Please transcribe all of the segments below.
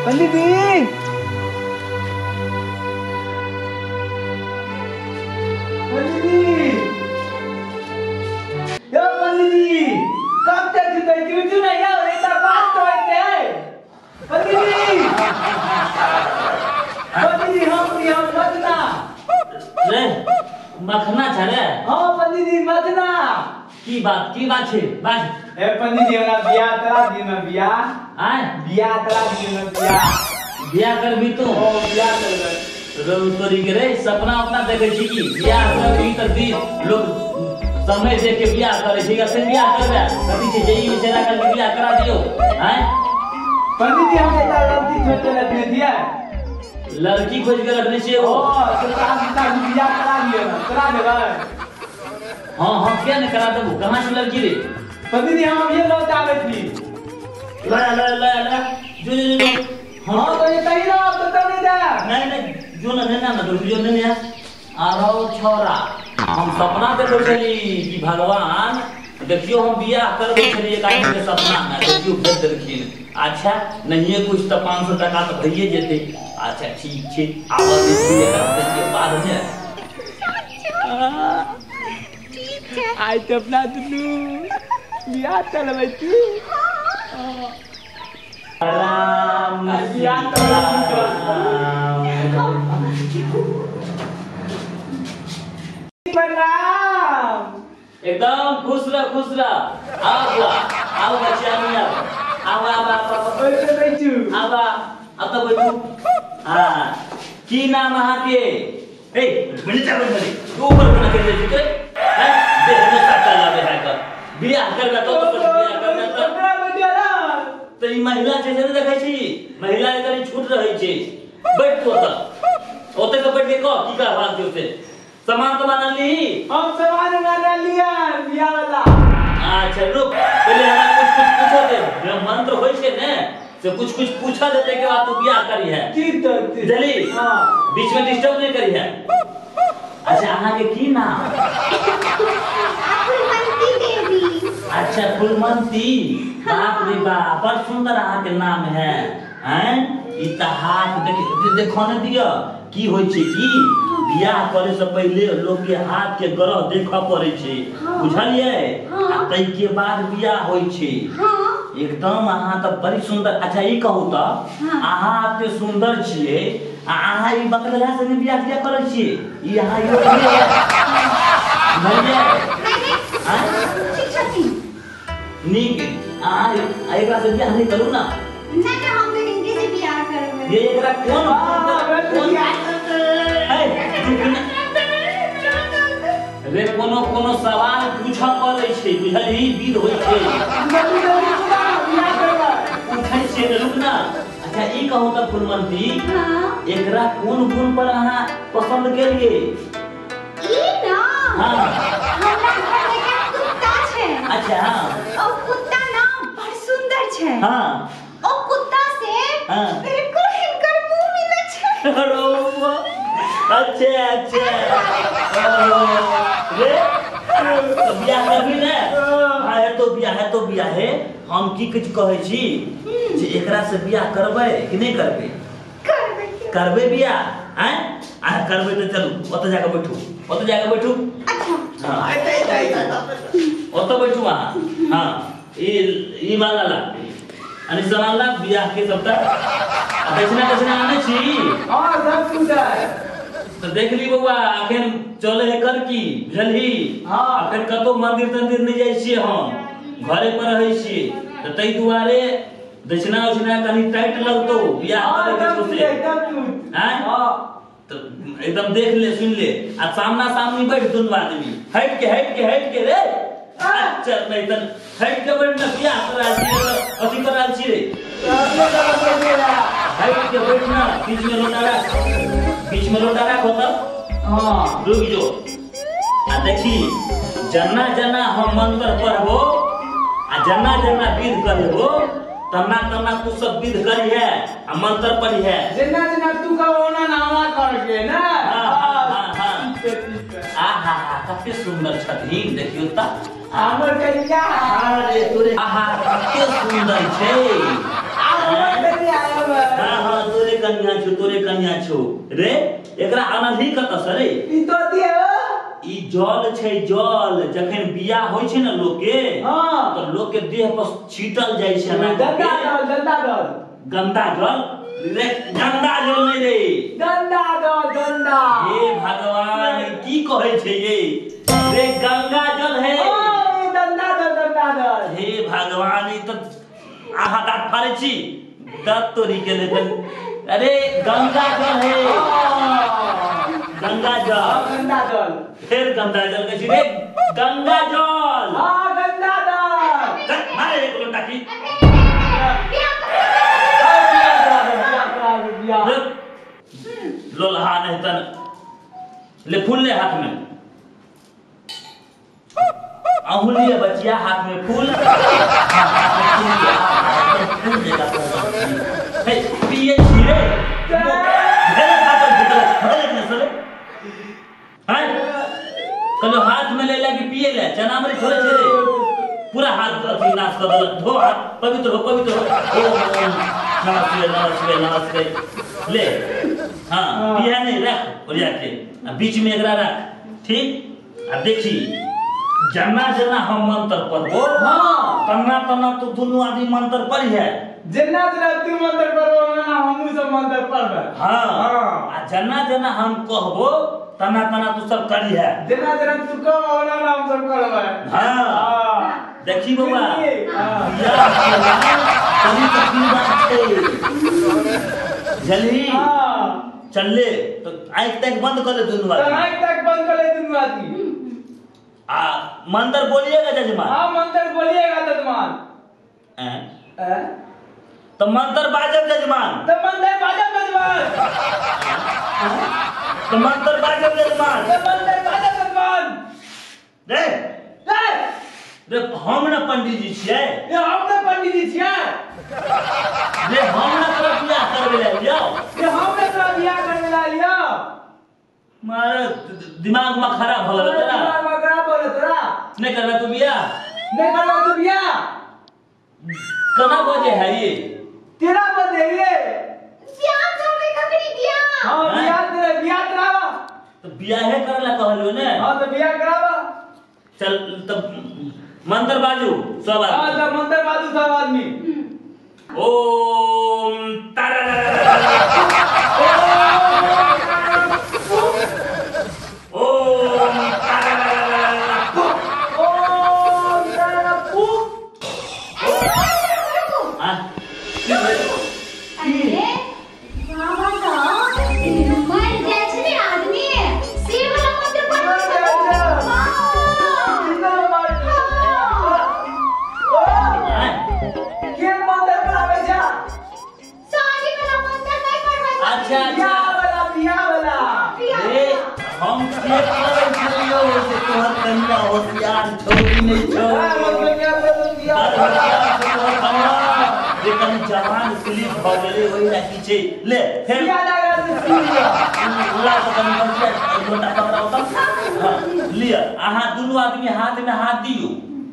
पंडित जी पंडित जी कब तक बैठी ना यार ऐसा बात तो है पंडित जी हम मखना रे मखना छरे हां पंडित जी मखना की बात छे बात ए पंडित जी हमरा बियाह करा दिए ना बियाह आय बियाह करा दिए ना बियाह कर भी तो ओ बियाह कर रो तोरी के रे सपना अपना देखे छी की बियाह कर भी त दी लोग समय देख के बियाह करे छी फिर बियाह करबे कथि छे जेई बेचारा कर बियाह करा दियो हैं पंडित जी हम इतना लड़की खोज के रखने दिया लड़की खोज के रखने छी ओ सरकार पिता बियाह करा दिए ना करा देबे हां क्या न करा देबो कहां से लड़की रे पंडित जी हम ये लौट आवे थी ला जो हां तो ये कहीं ना आप तो नहीं दे नहीं जो ना जो नहीं आ रहो छोरा हम सपना देखो चली कि भगवान देखियो हम बियाह करबो चली एक आदमी के सपना में देखियो भेज देलखिन अच्छा नहीं है कुछ तो 500 टका तो भइए जेते अच्छा ठीक छे आवा देखिए करते के बाद में ठीक है आई तो अपना दुनू बियाह चलबै की राम बियाह प्रणाम एकदम खुश रह आओ बच्चा नहीं आओ बैठो बैठो अब तो बैठू हां की नाम अहाँ के ए मिल जा बड़ी ऊपर बना के दे के हैं देह में सकल लगे है कर बियाह करबा तो बियाह करबा तो ई महिला जैसे नहीं देखै छी महिला एकर छूट रहै छै बैठ तो ओते के बैठ के कह की का बात छै से सामान तो बना ली हम सामान बना लिया बियाह वाला अच्छा रुक पहले हमरा कुछ पूछो दे जो मंत्र होय छै ने से कुछ पूछा देते के बाद तू बियाह करी है की करती जली हां बीच में डिस्टर्ब नहीं करी है अच्छा अहाँ के की नाम फूलमती देवी अच्छा फूलमती बाप रे बाप बड़ सुंदर अहाँ के नाम है हैं ई त हाथ देखो ने दिया की होय छै की बियाह करे से पहले लोग के हाथ के ग्रह देखा पड़े छै बुझलिए आ तै के बाद बियाह होय छै एकदम अहाँ त बड़ी सुंदर अच्छा ई कहू त अहाँ एते सुंदर छियै आ अहाँ ई बकला से बियाह किया करे छियै ई अहाँ ई नहीं हां नीक अहाँ एकरा से बियाह नहीं करू ना नहीं हम तो हिंदी से बियाह करबे ये एकरा कौन रे कोनो सवाल पूछा पड़ै छै बुझली विध होय छै पूछै छै रुक ना अच्छा ई कहू त फूलमती एकरा कोन गुण पर अहाँ पसंद केलिए ई ना हां हमरा घर में एक कुत्ता छै अच्छा हां ओ कुत्ता ना बड़ सुंदर छै हां ओ कुत्ता से बिल्कुल हिनकर मुंह मिले छै अच्छा रे तो बियाह करबी ने है तो बियाह है हम की कुछ कहै छी जे एकरा से बियाह करबै कि नहीं करबै बियाह हैं आ करबै तो चलू ओत जाके बैठू अच्छा हां ओत बैठू वहां हां ई माला ला अनि सामान ला बियाह के सबटा दक्षिणा आने छी हां सब कुछ है तो देख ली बउआ अखन चले है कर की बुझलही हां अखन कतो मंदिर तंदिर नहीं जाय छी हम घरे पर रहै छी त तै दुआरे दक्षिणा कनी टाइट लगतो बियाह करे के सोचे हैं हां तो एकदम देख ले सुन ले आ सामना सामनी बैठ दुनू आदमी हट के रे अच्छा नहीं त हट के बैठ ना बियाह करा छी अथी करा छी रे हट के बैठना बीच में लोटा रखो तब हां रुक जो आ देखी जना हम मंत्र पढ़बो आ जना विध करबो तना तू सब विध करी है आ मंत्र पढ़ी है जना तू का ओना नामा करके ना हां आहा कते सुंदर छथिन देखियो त हमर कलिया अरे तोरे आहा कते सुंदर छै हमर कलिया आयो छौ तोरे कन्या छौ रे एकरा अनधी कत से रे ई तो दिए ई जल छै जल जखन बियाह होइ छै न लोक के हां तो लोक के देह पर छीटल जाइ छै ना गंदा जल गंदा जल रे गंदा जल नहीं रे गंदा गंदा हे भगवान की कहै छै ये रे गंगा जल है ओ गंदा जल हे भगवान ई तो आहा दांत फाड़े छी दत तोरी के ले अरे गंगा जल है गंगा जल फिर गंगा जल के रे गंगा जल हां गंगा जल मारे एक लोटा की लोलहा नहीं तन ले फूल ले हाथ में अंगुली है बचिया हाथ में फूल फूल देगा पिए छिरे कलो हाथ में ले लगी पिए ले चना मरी थोड़े छे पूरा हाथ अथी नाश कर दो धो हाथ पवित्र हो नमस्ते ले हाँ पिया नहीं रख और जाके बीच में एकरा रख ठीक अब देखी जना जना हम मंत्र पढ़बो हां तना तना तो दोनों आदमी मंत्र पढ़ी है जना जना तू मंत्र पढ़बो ना हमहु सब मंत्र पढ़बे हां आ जना जना हम कहबो तना तना तू सब करी है जना जना तू कहबो ना हम सब करबे हां देखी बाबा कभी तो की बात है जल्दी हां चल ले तो आँख तक बंद कर ले दोनों आदमी आँख तक बंद कर ले दोनों आदमी आ मंत्र बोलिएगा जजमान हां मंत्र बोलिएगा जजमान तो मंत्र बाजब जजमान तो मंत्र बाजब जजमान तो मंत्र बाजब जजमान तो मंत्र बाजब जजमान रे ले रे हम न पंडित जी छियै ये हम न पंडित जी छियै रे हम न तोरा बियाह करबे ले लियो ये हम न तोरा बियाह करबे ले लियो मारे दिमाग में खराब हो गया तेरा दिमाग में खराब हो गया तेरा नहीं करबे तू बियाह नहीं करबे तू बियाह कना बजे है ये 13 बजे ये बियाह करबे कखनी बियाह हां बियाह करावा तो बियाह है करला कहलियो ने हां तो बियाह करावा चल तब मंत्र बाजू सब आदमी हां तो मंत्र बाजू सब आदमी ओम तारा होशियार छोरी नहीं जवान स्लिप भ गेले वही राखी छै ले फेर लोटा पकड़ा होता लिया आहा दुनु आदमी हाथ में हाथ दियो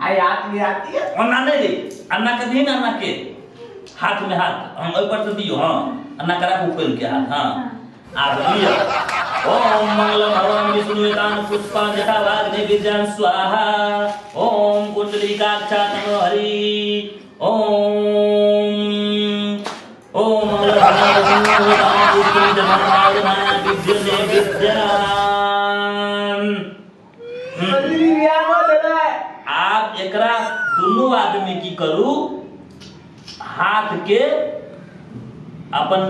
आई हाथ में आती है अन्ना नहीं रे अन्ना के दिन अन्ना के हाथ में हाथ हम ऊपर से दियो हां अन्ना करा ऊपर के हाथ हां आप लिया ओम मंगलम भगवान विष्णु एतान पुष्पा जटा वाग्नि विद्यान स्वाहा ओम कुंडलीकाक्षा नमो हरि ओम मंगलम भगवान विष्णु एतान पुष्पा जटा वाग्नि विद्यान आप एकरा दोनों आदमी की करू हाथ के अपन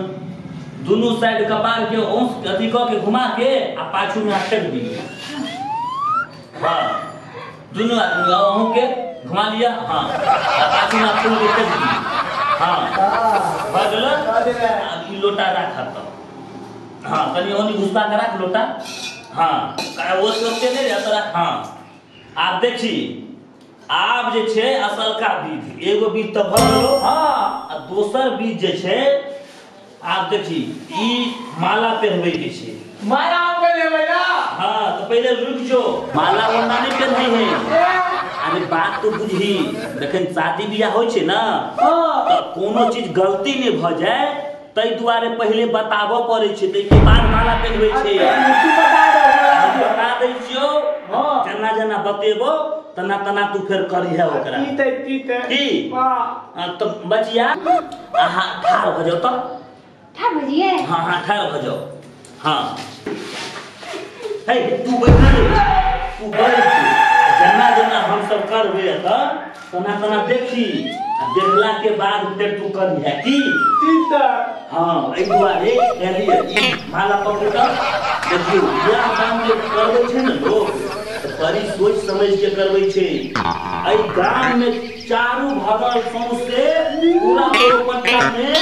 दोनों साइड कपार के औंस अथी क के घुमा के आ पाछू में हाथ टेक दिए हां दोनों आदमी अहू के घुमा लिया हां आ पाछू में फूल के टेक दिए हां बगल अब ई लोटा रख त हां कनी ओनी घुसपा के रख लोटा हां का वो सोचते नहीं रहता रख हां आप देखी आप जे छे असल का बीज एगो बीज त भरलो हां आ दोसर बीज जे छे आप देखी ई माला पहनबे के छे माला हम के लेबै ना हां तो पहले रुक जो माला ओना नहीं पहनै है अरे बात तो बुझी जखन शादी बियाह होय छे ना हां तो कोनो चीज गलती नहीं भ जाए तै दुआरे पहिले बताबो पड़ै छै तै के बाद माला पहिरबै छै तू बता दे हम बता दै छियो हां जना जना बतेबो तना तना तू फेर करी है ओकरा ठीक है की हां तो बचिया हां ठाड़ हो जाओ तो ठाड़ बजिए हां ठाड़ हो जाओ हां हे तू बैठ तू बैठ जना जना हम सब करबे त तना तना देखी आ देखला के बाद फिर तू करी है की ठीक है हां ए दुआरे एलिए ई माला पकड़ के देखियो बियाह काम जे करबै छै न लोग बड़ी सोच समझ के करबै छै एई गांव में चारू भगल सौसे पूरा पट्टा में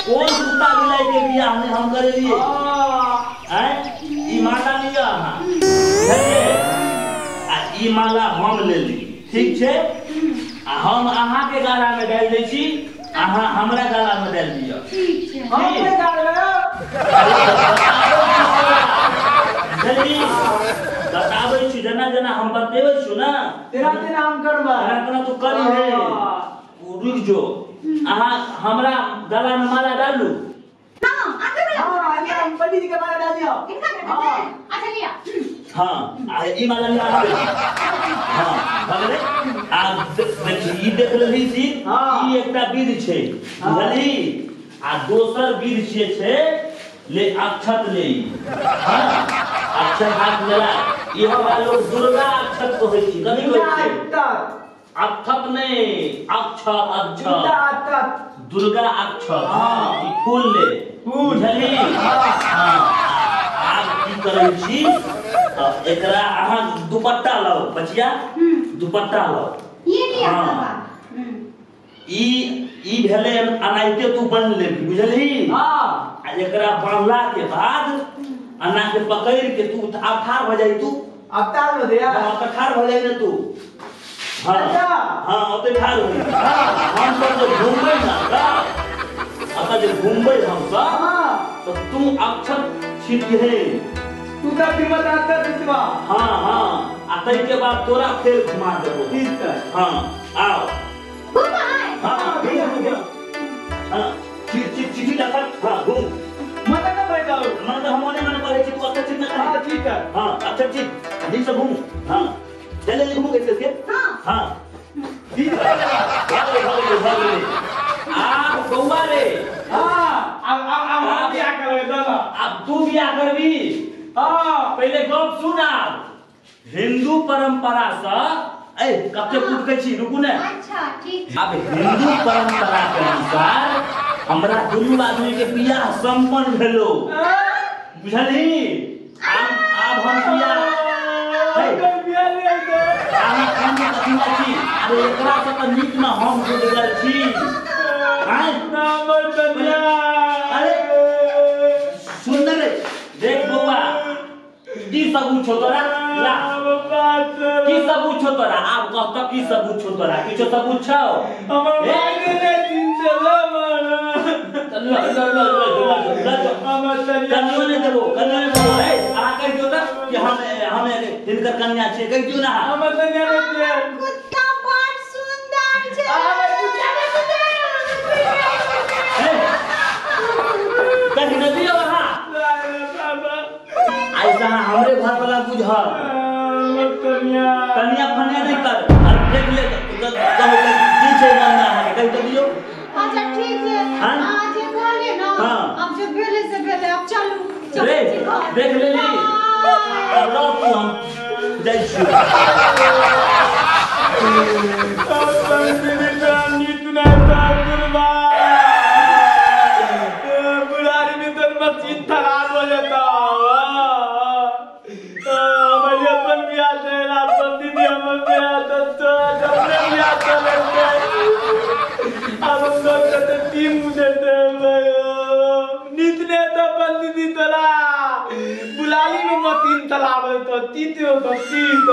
कोन कुत्ता बिलाई के बियाह में हम करेलिए हैं ई माला लिया हां बुझलिए आ ई माला हम लेली ठीक छै आ हम अहाँ के गाला में डाल दै छी अहाँ हमरा गाला में डाल दियौ ठीक छै हम के डालबे जल्दी बताबै छी जना जना हम बतेबै छु ना तेरा नाम करबा तना तू करी है रुक जो अहाँ हमरा गला में माला डालू हां अंदर में हां हम पंडित जी के माला डाल दियो हां अच्छा लिया हां आ ई माला लिया हां भगले आ देखी ई देख लेली छी ई एकटा विध छै बुझली आ दोसर विध छै ले अक्षत ले हां अक्षत हाथ मेला ई हमरा लोग दुर्गा अक्षत कहै छी कथि कहै छी अक्षत नहीं अक्षत अक्षत दुर्गा अक्षत हां ई फूल ले बुझली हां आब की करै छी एकरा अहाँ दुपट्टा लाओ बचिया दुपट्टा लाओ ये लिया बाबा ई भेले अनाइते तू बन ले बुझली हां आ एकरा बांधला के बाद अन्ना के पकड़ के तू ठाड़ हो जाई तू अवतार हो दिया अब ठाड़ हो जाई ना तू हां हां अब ठाड़ हो हम सब जो घूमबै ना अब जो घूमबै हम सब तो तू अक्षत छिटके तू का कीमत आता दिसवा हां हां आ तई के बाद तोरा फेर घुमा देबो ठीक है हां आओ घुमा है हां हां चिट्ठी लगा हां घूम मत ना बैठाओ मन तो हमने मन करे छी तू अच्छा चीज ना हां ठीक है हां अच्छा चीज नहीं सब घूम हां चले ले घूम कैसे के हां हां ठीक है भाग आप गौवा रे हां अब क्या करोगे दादा अब तू बियाह करबी हां पहले गप सुन हिंदू परंपरा से ए कब से पूछ के छी रुकू ने अच्छा ठीक अब हिंदू परंपरा के अनुसार हमरा दुनू आदमी के बियाह संपन्न भेलो बुझली अब हम बियाह अहाँ काम कथी ना छी अरे एकरा से तो नीक ना हम गुजरल छी हैं नाम बदला अरे सुंदर देख बउआ की सबूत छो तोरा ला की सबूत छो तोरा आप कह तो की सबूत छो तोरा किछो सबूत छौ हमर भाई ने दिन चला मारा कन्या ने देबो है आ कह दियो त कि हम इनकर कन्या छे कह दियो ना हम कन्या ने दिया कुत्ता बहुत सुंदर छे कह न दियो हां ऐसा हमरे घर वाला बुझ कन्या कन्या फन्या नहीं कर और देख ले कहो की छे मन है कह तो दियो अच्छा ठीक है हाँ? आज ये बोले ना हाँ। अब जो बेले से बेले अब चलो रे देख ले ली अब लो तू हम जय श्री बुढ़ारी में तो मस्जिद खराब हो जाता हमारी अपन भी आते हैं अपन दीदी हम भी आते तो अपने भी आते अब हम लोग कहते टीम देते नीत ने तो अपन दीदी तला बुलाली में मतीन तला बोले तो तीते हो तो तीत